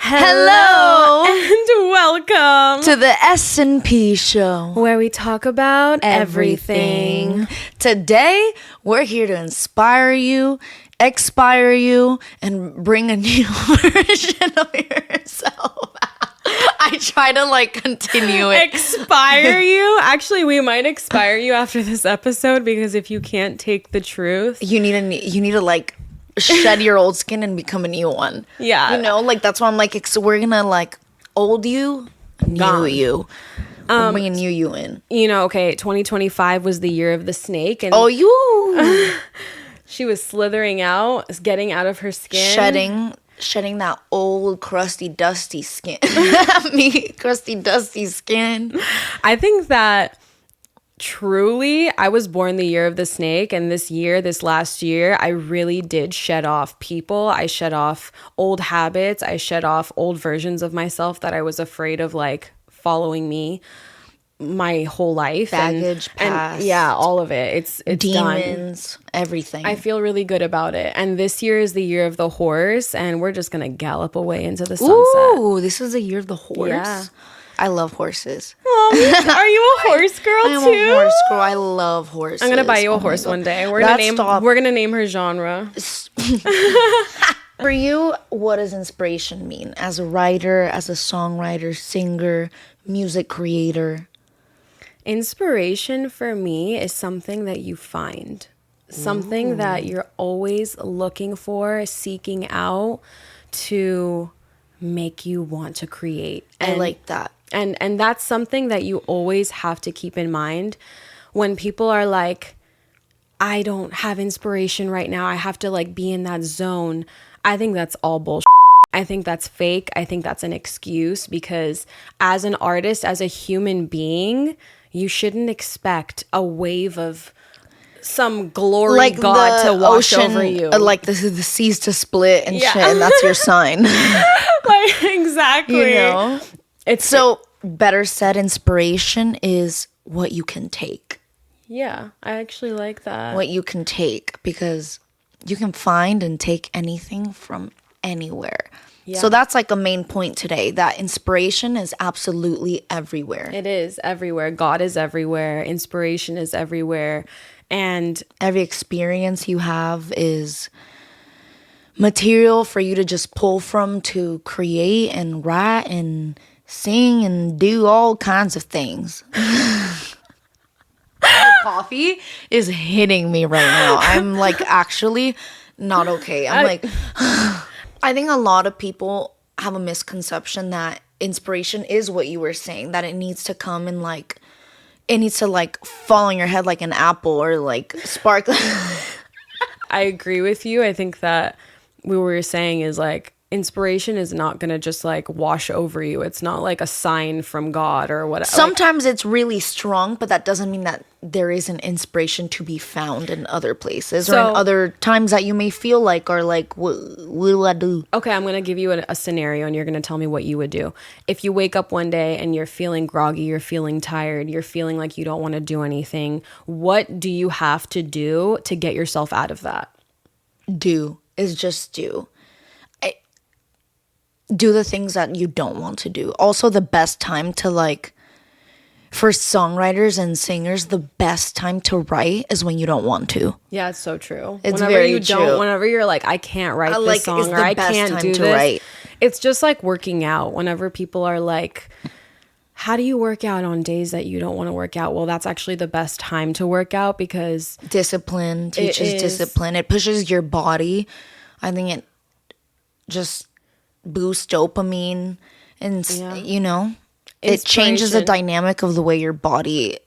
Hello and welcome to the S&P show, where we talk about everything. Today, we're here to inspire you, expire you, and bring a new version of yourself. I try to continue it. Expire you? Actually, we might expire you after this episode because if you can't take the truth, you need to shed your old skin and become a new one. Yeah. That's why I'm so we're gonna old you, new you. I'm bringing new you in. 2025 was the year of the snake. And you. she was slithering out, getting out of her skin. Shedding that old, crusty, dusty skin. Crusty, dusty skin. I think that truly, I was born the year of the snake, and this last year, I really did shed off people. I shed off old habits. I shed off old versions of myself that I was afraid of following me my whole life. Baggage, past. And yeah, all of it. It's demons, done. Everything. I feel really good about it. And this year is the year of the horse, and we're just gonna gallop away into the sunset. Ooh, this is the year of the horse. Yeah. I love horses. Are you a horse girl too? I'm a horse girl. I love horses. I'm gonna buy you a horse one day. We're gonna name her genre. For you, what does inspiration mean? As a writer, as a songwriter, singer, music creator? Inspiration for me is something that you find. Something that you're always looking for, seeking out to make you want to create. I like that. And that's something that you always have to keep in mind when people are like, I don't have inspiration right now. I have to be in that zone. I think that's all bullshit. I think that's fake. I think that's an excuse because as an artist, as a human being, you shouldn't expect a wave of some glory god to wash ocean, over you. The seas to split and shit, and that's your sign. Exactly. It's better said, inspiration is what you can take. Yeah, I actually like that. What you can take, because you can find and take anything from anywhere. Yeah. So that's a main point today, that inspiration is absolutely everywhere. It is everywhere. God is everywhere. Inspiration is everywhere. And every experience you have is material for you to just pull from to create and write and sing and do all kinds of things. Coffee is hitting me right now. I'm actually not okay. I think a lot of people have a misconception that inspiration is what you were saying, that it needs to come in it needs to fall on your head like an apple or spark. I agree with you. I think that what we were saying is inspiration is not going to just wash over you. It's not a sign from God or whatever. Sometimes it's really strong, but that doesn't mean that there isn't inspiration to be found in other places or in other times that you may feel what do I do? Okay, I'm going to give you a scenario and you're going to tell me what you would do. If you wake up one day and you're feeling groggy, you're feeling tired, you're feeling like you don't want to do anything, what do you have to do to get yourself out of that? Do the things that you don't want to do. Also, the best time to for songwriters and singers, the best time to write is when you don't want to. Yeah, it's so true. It's very true. Whenever you're I can't write this song or I can't do this. Write. It's just working out. Whenever people are how do you work out on days that you don't want to work out? Well, that's actually the best time to work out because discipline teaches discipline. It pushes your body. I think it just boost dopamine and it changes the dynamic of the way your body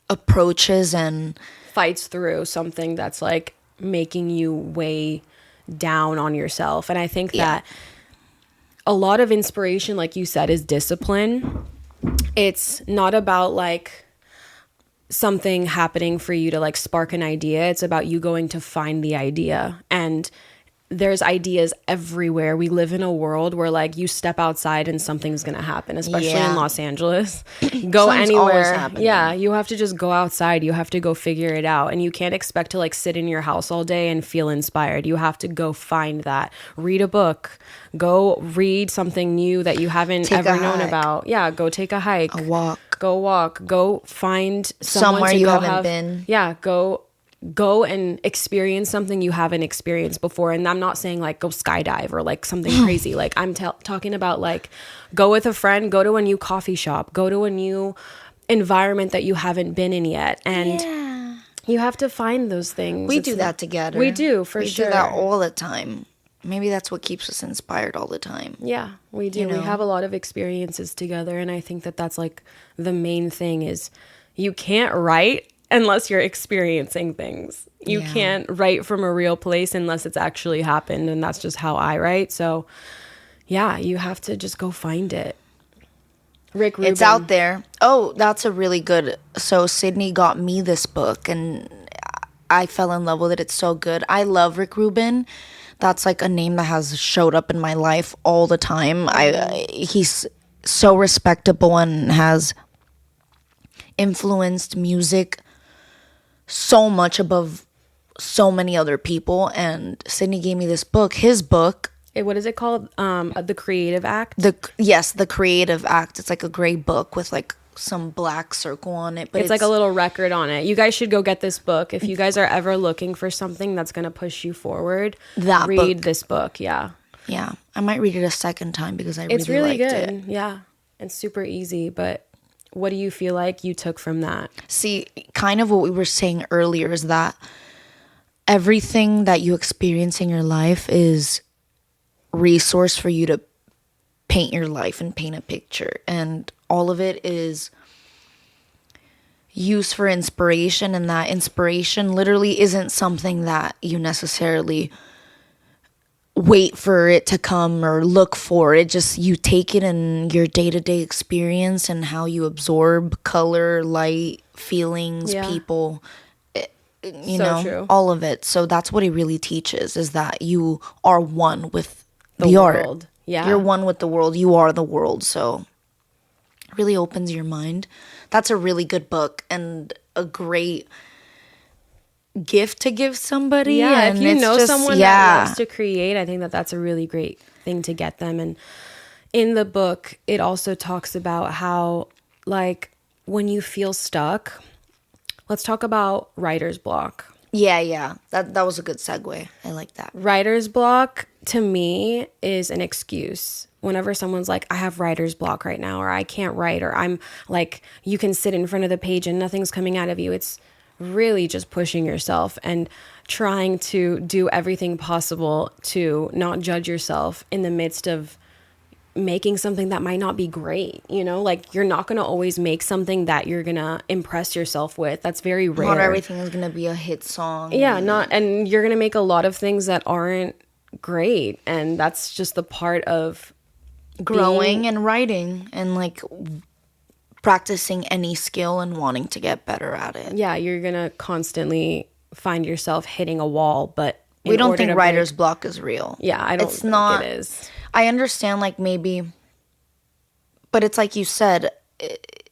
approaches and fights through something that's making you weigh down on yourself. And I think that a lot of inspiration, like you said, is discipline. It's not about something happening for you to spark an idea. It's about you going to find the idea. And there's ideas everywhere. We live in a world where like you step outside and something's going to happen, especially in Los Angeles. Go anywhere. Yeah, you have to just go outside. You have to go figure it out. And you can't expect to like sit in your house all day and feel inspired. You have to go find that. Read a book. Go read something new that you haven't ever known about. Yeah, go take a hike. A walk. Go walk. Go find somewhere you haven't been. Yeah, go and experience something you haven't experienced before. And I'm not saying like go skydive or like something crazy. Like I'm talking about like go with a friend, go to a new coffee shop, go to a new environment that you haven't been in yet. And you have to find those things. We do that together. We do, for sure. We do that all the time. Maybe that's what keeps us inspired all the time. Yeah, we do. You know? We have a lot of experiences together. And I think that that's like the main thing is you can't write unless you're experiencing things. You can't write from a real place unless it's actually happened. And that's just how I write. So yeah, you have to just go find it. Rick Rubin. It's out there. Oh, that's a really good. So Sydney got me this book and I fell in love with it. It's so good. I love Rick Rubin. That's like a name that has showed up in my life all the time. He's so respectable and has influenced music so much above so many other people. And Sydney gave me this book, his book. What is it called? The Creative Act? The Creative Act. It's like a gray book with like some black circle on it. But it's like a little record on it. You guys should go get this book. If you guys are ever looking for something that's going to push you forward, read this book. Yeah. Yeah. I might read it a second time because it's really liked good. it. Yeah. It's super easy, but what do you feel like you took from that? See, kind of what we were saying earlier is that everything that you experience in your life is resource for you to paint your life and paint a picture. And all of it is used for inspiration. And that inspiration literally isn't something that you necessarily wait for it to come or look for. It just, you take it in your day-to-day experience and how you absorb color, light, feelings, people, you know, true. All of it. So that's what it really teaches, is that you are one with the art. Yeah. You're one with the world. You are the world. So it really opens your mind. That's a really good book and a great gift to give somebody. Yeah, and if you know someone that loves to create, I think that that's a really great thing to get them. And in the book, it also talks about how, like, when you feel stuck, let's talk about writer's block. Yeah. That was a good segue. I like that. Writer's block, to me, is an excuse. Whenever someone's like, I have writer's block right now, or I can't write, or I'm like, you can sit in front of the page and nothing's coming out of you. It's really just pushing yourself and trying to do everything possible to not judge yourself in the midst of making something that might not be great. You know, like, you're not going to always make something that you're going to impress yourself with. That's very rare. Not everything is going to be a hit song. Yeah, and you're going to make a lot of things that aren't great. And that's just the part of growing and writing and like practicing any skill and wanting to get better at it. Yeah, you're going to constantly find yourself hitting a wall, but we don't think writer's block is real. Yeah, I don't think it is. I understand, like, maybe, but it's like you said,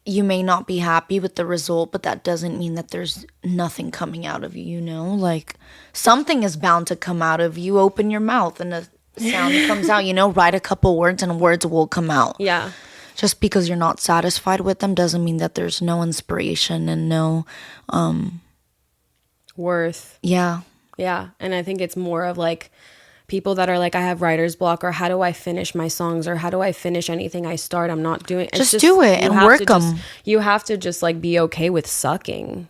you may not be happy with the result, but that doesn't mean that there's nothing coming out of you, you know? Like, something is bound to come out of you. Open your mouth and a sound comes out, you know? Write a couple words and words will come out. Yeah. Just because you're not satisfied with them doesn't mean that there's no inspiration and no worth. Yeah. Yeah. And I think it's more of like people that are like, I have writer's block, or how do I finish my songs, or how do I finish anything I start? I'm not doing it. Just do it and work them. You have to just like be okay with sucking.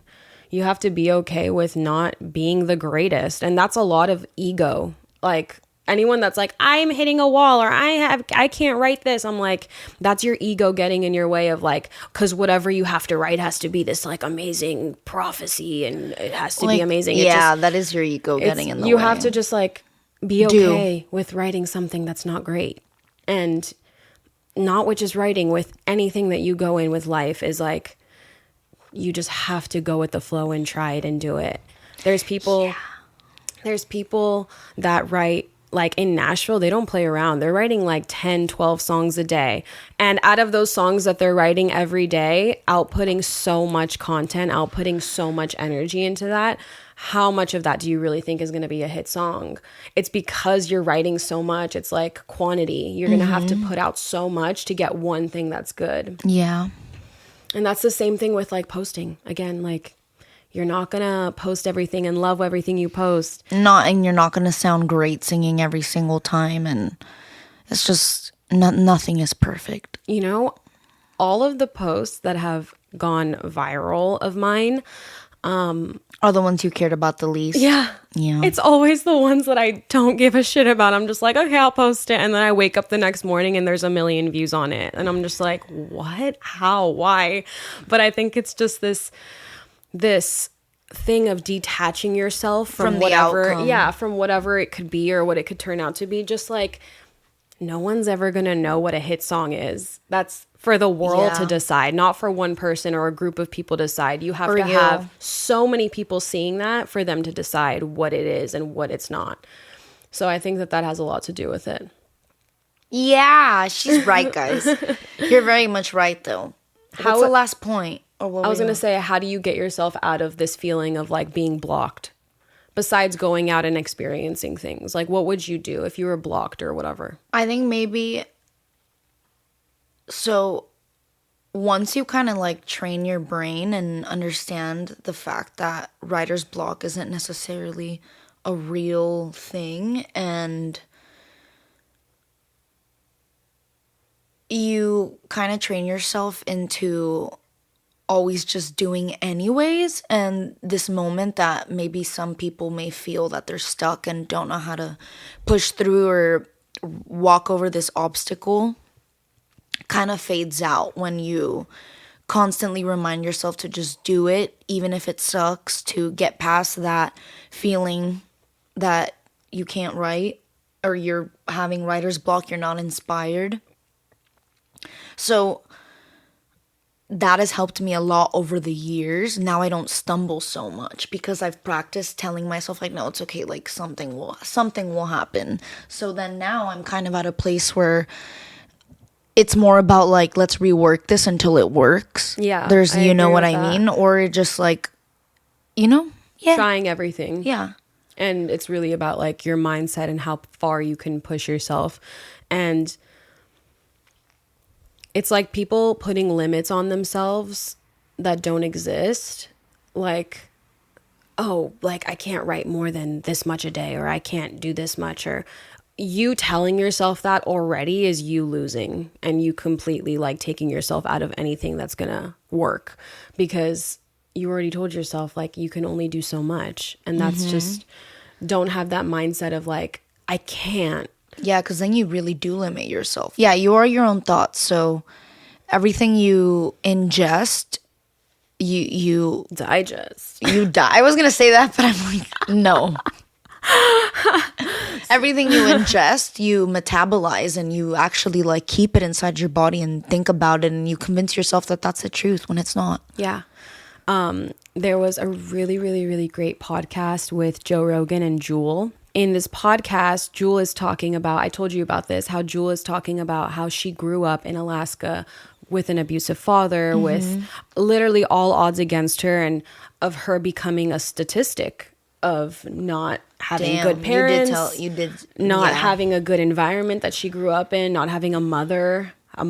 You have to be okay with not being the greatest. And that's a lot of ego. Like, anyone that's like, I'm hitting a wall, or I can't write this. I'm like, that's your ego getting in your way of like, because whatever you have to write has to be this like amazing prophecy and it has to be amazing. Yeah, that is your ego getting in the way. You have to just like be okay with writing something that's not great. And not with just writing, with anything that you go in with life is like, you just have to go with the flow and try it and do it. There's people that write like in Nashville, they don't play around. They're writing like 10, 12 songs a day. And out of those songs that they're writing every day, outputting so much content, outputting so much energy into that, how much of that do you really think is going to be a hit song? It's because you're writing so much. It's like quantity. You're going to have to put out so much to get one thing that's good. Yeah. And that's the same thing with like posting. Again, like you're not going to post everything and love everything you post. And you're not going to sound great singing every single time. And it's just, nothing is perfect. You know, all of the posts that have gone viral of mine are the ones you cared about the least. Yeah. It's always the ones that I don't give a shit about. I'm just like, okay, I'll post it. And then I wake up the next morning and there's 1 million views on it. And I'm just like, what? How? Why? But I think it's just this thing of detaching yourself from whatever, the outcome. from whatever it could be or what it could turn out to be. Just like, no one's ever going to know what a hit song is. That's for the world to decide, not for one person or a group of people to decide. You have to have so many people seeing that for them to decide what it is and what it's not. So I think that has a lot to do with it. Yeah, she's right, guys. You're very much right, though. What's the last point? I was going to say, how do you get yourself out of this feeling of like being blocked? Besides going out and experiencing things, like what would you do if you were blocked or whatever? I think maybe, so once you kind of like train your brain and understand the fact that writer's block isn't necessarily a real thing, and you kind of train yourself into always just doing anyways, and this moment that maybe some people may feel that they're stuck and don't know how to push through or walk over this obstacle kind of fades out when you constantly remind yourself to just do it, even if it sucks, to get past that feeling that you can't write or you're having writer's block, you're not inspired. So that has helped me a lot over the years. Now I don't stumble so much because I've practiced telling myself like, no, it's okay, like something will happen. So then now I'm kind of at a place where it's more about like, let's rework this until it works. Yeah. There's, you know what I mean? Or just like, trying everything. Yeah. And it's really about like your mindset and how far you can push yourself. And it's like people putting limits on themselves that don't exist. Like, oh, like I can't write more than this much a day, or I can't do this much, or you telling yourself that already is you losing and you completely like taking yourself out of anything that's gonna work, because you already told yourself like you can only do so much. And that's just, don't have that mindset of like, I can't. Yeah, because then you really do limit yourself. Yeah, you are your own thoughts. So everything you ingest, you digest. I was going to say that, but I'm like, no. Everything you ingest, you metabolize, and you actually like keep it inside your body and think about it, and you convince yourself that that's the truth when it's not. Yeah. There was a really, really, really great podcast with Joe Rogan and Jewel. In this podcast, Jewel is talking about, I told you about this, how Jewel is talking about how she grew up in Alaska with an abusive father, with literally all odds against her, and of her becoming a statistic of not having good parents, you did not having a good environment that she grew up in, not having a mother, the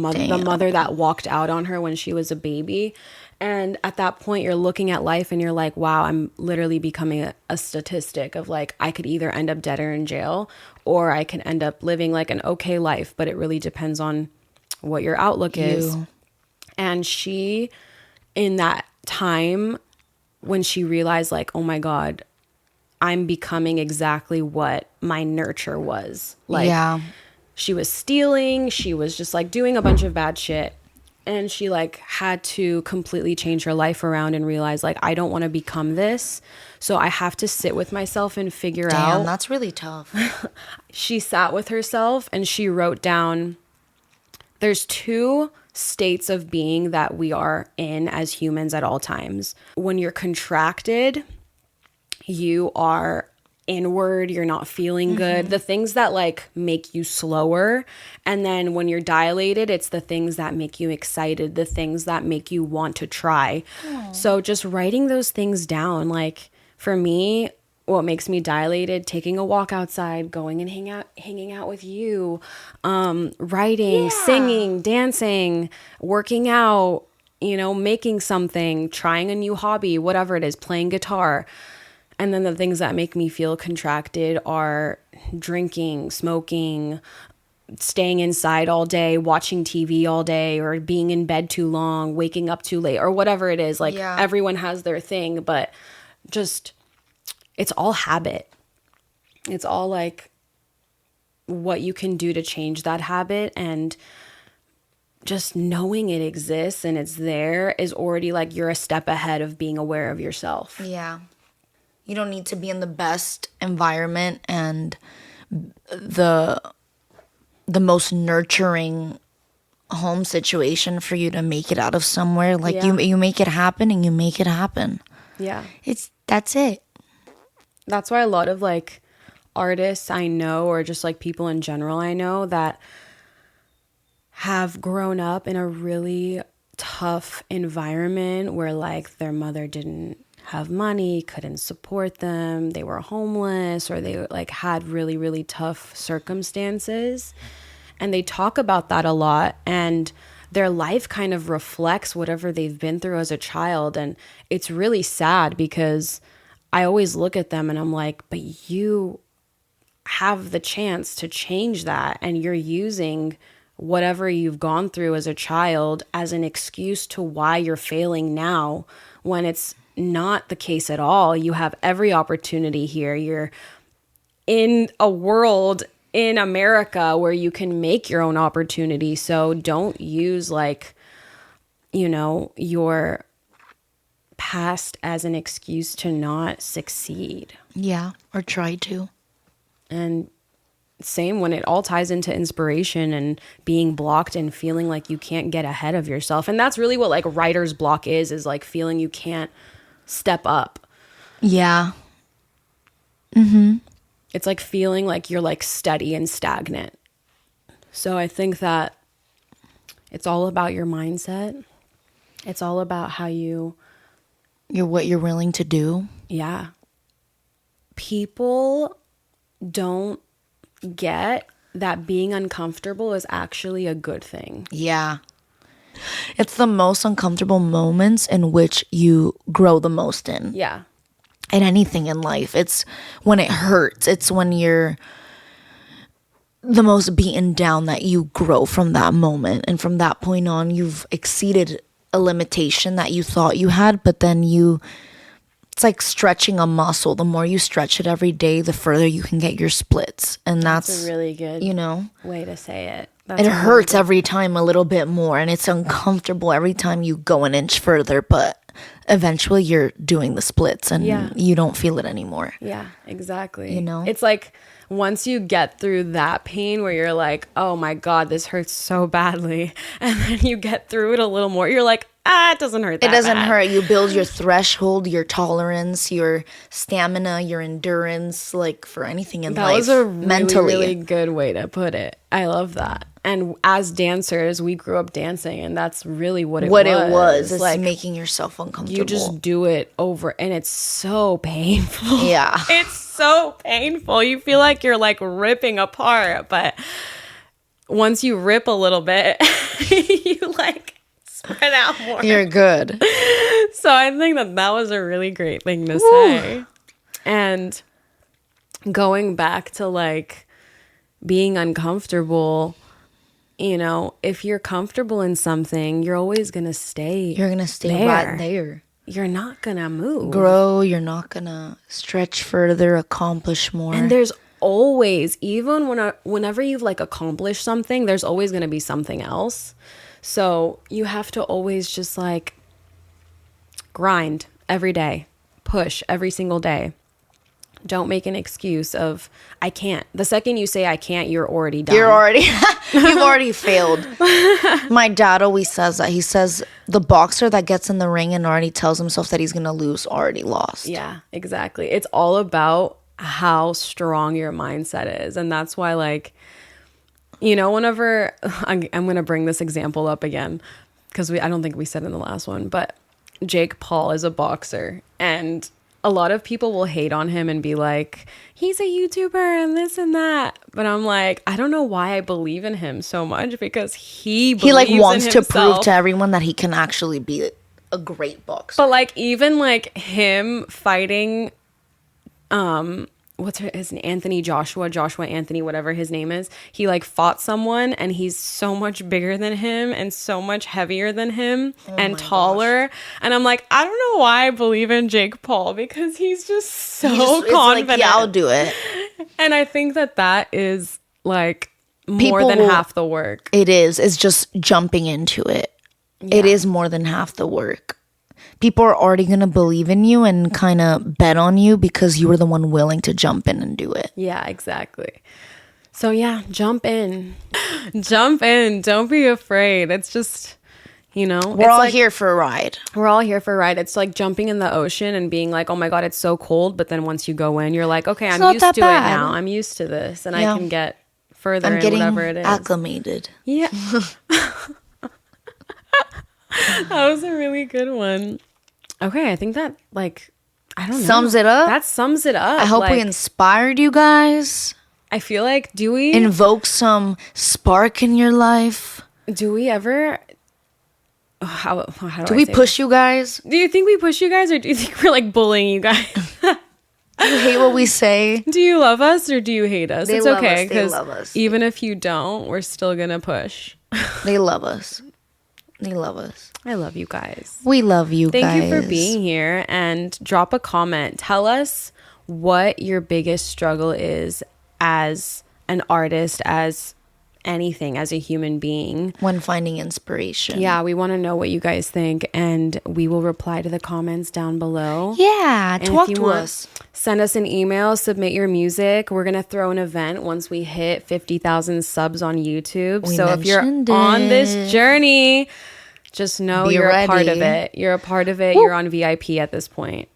mother that walked out on her when she was a baby. And at that point, you're looking at life and you're like, wow, I'm literally becoming a statistic of like, I could either end up dead or in jail, or I can end up living like an okay life. But it really depends on what your outlook is. And she, in that time, when she realized like, oh my God, I'm becoming exactly what my nurture was. Like, she was stealing. She was just like doing a bunch of bad shit. And she like had to completely change her life around and realize like, I don't want to become this. So I have to sit with myself and figure out. Damn, that's really tough. She sat with herself and she wrote down, there's 2 states of being that we are in as humans at all times. When you're contracted, you are inward, you're not feeling good, the things that like make you slower. And then when you're dilated, it's the things that make you excited, the things that make you want to try. So just writing those things down, like for me, what makes me dilated, taking a walk outside, going and hanging out with you, writing, singing, dancing, working out, you know, making something, trying a new hobby, whatever it is, playing guitar. And then the things that make me feel contracted are drinking, smoking, staying inside all day, watching TV all day, or being in bed too long, waking up too late, or whatever it is. Like everyone has their thing, but just, it's all habit. It's all like what you can do to change that habit, and just knowing it exists and it's there is already like you're a step ahead of being aware of yourself. Yeah. You don't need to be in the best environment and the most nurturing home situation for you to make it out of somewhere. Like you make it happen, and you make it happen. Yeah. That's it. That's why a lot of like artists I know, or just like people in general I know, that have grown up in a really tough environment where like their mother didn't have money, couldn't support them, they were homeless, or they like had really, really tough circumstances. And they talk about that a lot, and their life kind of reflects whatever they've been through as a child. And it's really sad, because I always look at them and I'm like, but you have the chance to change that, and you're using whatever you've gone through as a child as an excuse to why you're failing now, when it's not the case at all. You have every opportunity here. You're in a world in America where you can make your own opportunity. So don't use like, you know, your past as an excuse to not succeed. Yeah, or try to. And same when it all ties into inspiration and being blocked and feeling like you can't get ahead of yourself. And that's really what like writer's block is like feeling you can't step up. Yeah. Mm-hmm. It's like feeling like you're like steady and stagnant. So I think that it's all about your mindset. It's all about how what you're willing to do. Yeah. People don't get that being uncomfortable is actually a good thing. Yeah. It's the most uncomfortable moments in which you grow the most in. Yeah. In anything in life. It's when it hurts. It's when you're the most beaten down that you grow from that moment. And from that point on, you've exceeded a limitation that you thought you had, but then it's like stretching a muscle. The more you stretch it every day, the further you can get your splits. And that's a really good, you know, way to say it. It hurts every time a little bit more, and it's uncomfortable every time you go an inch further, but eventually you're doing the splits and you don't feel it anymore. Yeah, exactly. You know? It's like once you get through that pain where you're like, oh my God, this hurts so badly. And then you get through it a little more. You're like, it doesn't hurt that It doesn't bad. hurt. You build your threshold, your tolerance, your stamina, your endurance, like for anything in life. That was a really, mentally. really good way to put it. I love that. And as dancers, we grew up dancing, and that's really what it was. It's like making yourself uncomfortable. you just do it over, and it's so painful. Yeah. It's so painful. You feel like you're like ripping apart, but once you rip a little bit, you like spread out more. You're good. So I think that was a really great thing to say. And going back to like being uncomfortable, you know, if you're comfortable in something, you're always going to stay. You're going to stay right there. You're not going to move. Grow. You're not going to stretch further, accomplish more. And there's always, even whenever you've like accomplished something, there's always going to be something else. So you have to always just like grind every day, push every single day. Don't make an excuse of, I can't. The second you say I can't, you're already done. You've already failed. My dad always says that. He says the boxer that gets in the ring and already tells himself that he's going to lose already lost. Yeah, exactly. It's all about how strong your mindset is. And that's why, like, you know, whenever I'm going to bring this example up again, because I don't think we said in the last one, but Jake Paul is a boxer, and a lot of people will hate on him and be like, he's a YouTuber and this and that. But I'm like, I don't know why I believe in him so much, because he like believes wants in to prove himself. to everyone that he can actually be a great boxer. But like, even like him fighting, what's his name? Joshua Anthony, whatever his name is. He like fought someone, and he's so much bigger than him and so much heavier than him and taller. And I'm like, I don't know why I believe in Jake Paul, because he's just so confident. Like, yeah, I'll do it. And I think that is like more than half the work. It is. It's just jumping into it. Yeah. It is more than half the work. People are already going to believe in you and kind of bet on you because you were the one willing to jump in and do it. Yeah, exactly. So yeah, jump in. Jump in. Don't be afraid. It's just, you know. We're all like, here for a ride. We're all here for a ride. It's like jumping in the ocean and being like, oh my God, it's so cold. But then once you go in, you're like, okay, I'm used to it now. I'm used to this. And I can get further in whatever it is. Acclimated. Yeah. That was a really good one. Okay, I think that, like, I don't know. Sums it up? That sums it up. I hope we inspired you guys. I feel like, do we? Invoke some spark in your life. Do we ever... How do we push you guys? Do you think we push you guys, or do you think we're, like, bullying you guys? Do you hate what we say? Do you love us, or do you hate us? It's okay, because even if you don't, we're still gonna push. They love us. They love us. I love you guys. We love you guys. Thank you for being here, and drop a comment. Tell us what your biggest struggle is as an artist, as anything, as a human being. When finding inspiration. Yeah, we want to know what you guys think, and we will reply to the comments down below. Yeah, talk to us. Send us an email, submit your music. We're going to throw an event once we hit 50,000 subs on YouTube. So if you're on this journey, just know you're a part of it. You're a part of it. Woo. You're on VIP at this point.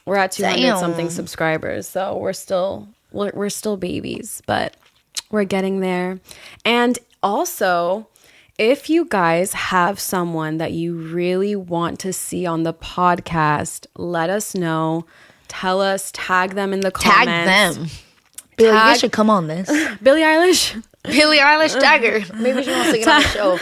We're at 200 something subscribers, so we're still babies, but we're getting there. And also, if you guys have someone that you really want to see on the podcast, let us know. Tell us, tag them in the comments. Tag them. Billie, you should come on this. Billie Eilish. Billie Eilish, tag her. Maybe she wants to get on the show.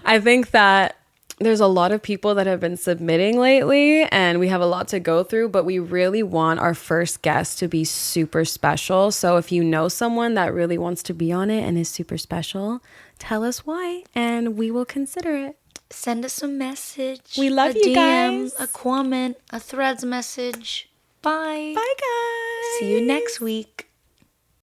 I think that there's a lot of people that have been submitting lately, and we have a lot to go through, but we really want our first guest to be super special. So if you know someone that really wants to be on it and is super special, tell us why, and we will consider it. Send us a message. We love you guys. A comment, a Threads message. Bye. Bye, guys. See you next week.